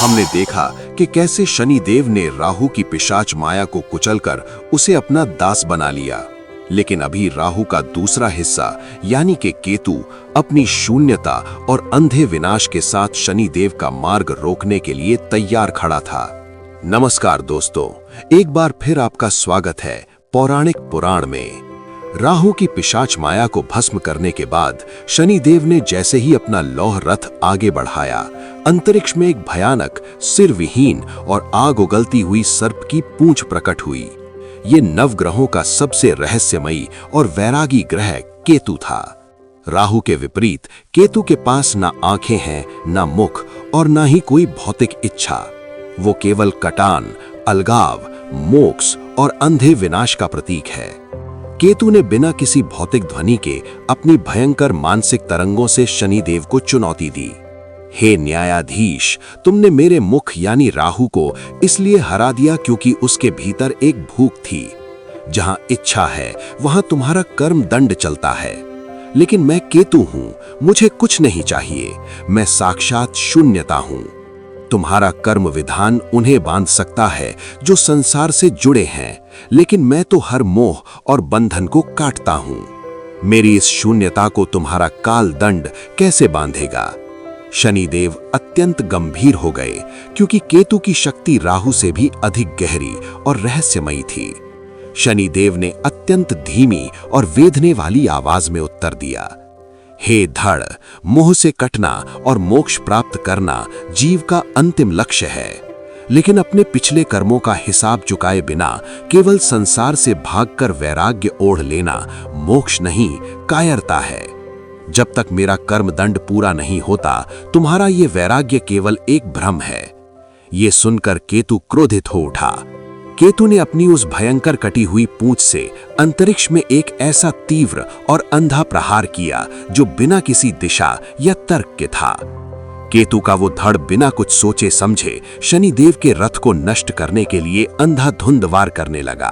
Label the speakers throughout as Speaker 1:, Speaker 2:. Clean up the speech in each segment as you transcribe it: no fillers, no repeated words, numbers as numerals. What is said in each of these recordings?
Speaker 1: हमने देखा कि कैसे शनिदेव ने राहु की पिशाच माया को कुचलकर उसे अपना दास बना लिया, लेकिन अभी राहु का दूसरा हिस्सा यानी कि केतु अपनी शून्यता और अंधे विनाश के साथ शनिदेव का मार्ग रोकने के लिए तैयार खड़ा था। नमस्कार दोस्तों, एक बार फिर आपका स्वागत है पौराणिक पुराण में। राहु की पिशाच माया को भस्म करने के बाद शनिदेव ने जैसे ही अपना लौह रथ आगे बढ़ाया, अंतरिक्ष में एक भयानक सिर विहीन और आग उगलती हुई सर्प की पूंछ प्रकट हुई। ये नवग्रहों का सबसे रहस्यमयी और वैरागी ग्रह केतु था। राहु के विपरीत केतु के पास ना आंखें हैं, ना मुख और ना ही कोई भौतिक इच्छा। वो केवल कटान, अलगाव, मोक्ष और अंधे विनाश का प्रतीक है। केतु ने बिना किसी भौतिक ध्वनि के अपनी भयंकर मानसिक तरंगों से शनिदेव को चुनौती दी। हे न्यायाधीश, तुमने मेरे मुख यानी राहु को इसलिए हरा दिया क्योंकि उसके भीतर एक भूख थी। जहां इच्छा है वहां तुम्हारा कर्म दंड चलता है। लेकिन मैं केतु हूं, मुझे कुछ नहीं चाहिए, मैं साक्षात शून्यता हूं। तुम्हारा कर्म विधान उन्हें बांध सकता है जो संसार से जुड़े हैं, लेकिन मैं तो हर मोह और बंधन को काटता हूं। मेरी इस शून्यता को तुम्हारा काल दंड कैसे बांधेगा? शनिदेव अत्यंत गंभीर हो गए क्योंकि केतु की शक्ति राहु से भी अधिक गहरी और रहस्यमयी थी। शनिदेव ने अत्यंत धीमी और वेदने वाली आवाज में उत्तर दिया, हे धड़, मोह से कटना और मोक्ष प्राप्त करना जीव का अंतिम लक्ष्य है, लेकिन अपने पिछले कर्मों का हिसाब चुकाए बिना केवल संसार से भागकर वैराग्य ओढ़ लेना मोक्ष नहीं, कायरता है। जब तक मेरा कर्म दंड पूरा नहीं होता, तुम्हारा ये वैराग्य केवल एक भ्रम है। ये सुनकर केतु क्रोधित हो उठा। केतु ने अपनी उस भयंकर कटी हुई पूंछ से अंतरिक्ष में एक ऐसा तीव्र और अंधा प्रहार किया जो बिना किसी दिशा या तर्क के था। केतु का वो धड़ बिना कुछ सोचे समझे शनिदेव के रथ को नष्ट करने के लिए अंधाधुंध वार करने लगा।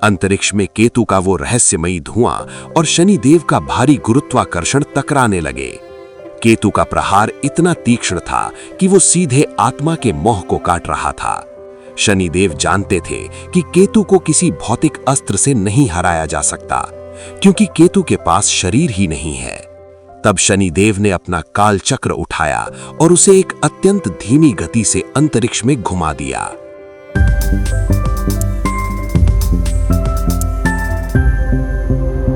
Speaker 1: अंतरिक्ष में केतु का वो रहस्यमयी धुआं और शनिदेव का भारी गुरुत्वाकर्षण टकराने लगे। केतु का प्रहार इतना तीक्ष्ण था कि वो सीधे आत्मा के मोह को काट रहा था। शनिदेव जानते थे कि केतु को किसी भौतिक अस्त्र से नहीं हराया जा सकता, क्योंकि केतु के पास शरीर ही नहीं है। तब शनिदेव ने अपना काल चक्र उठाया और उसे एक अत्यंत धीमी गति से अंतरिक्ष में घुमा दिया।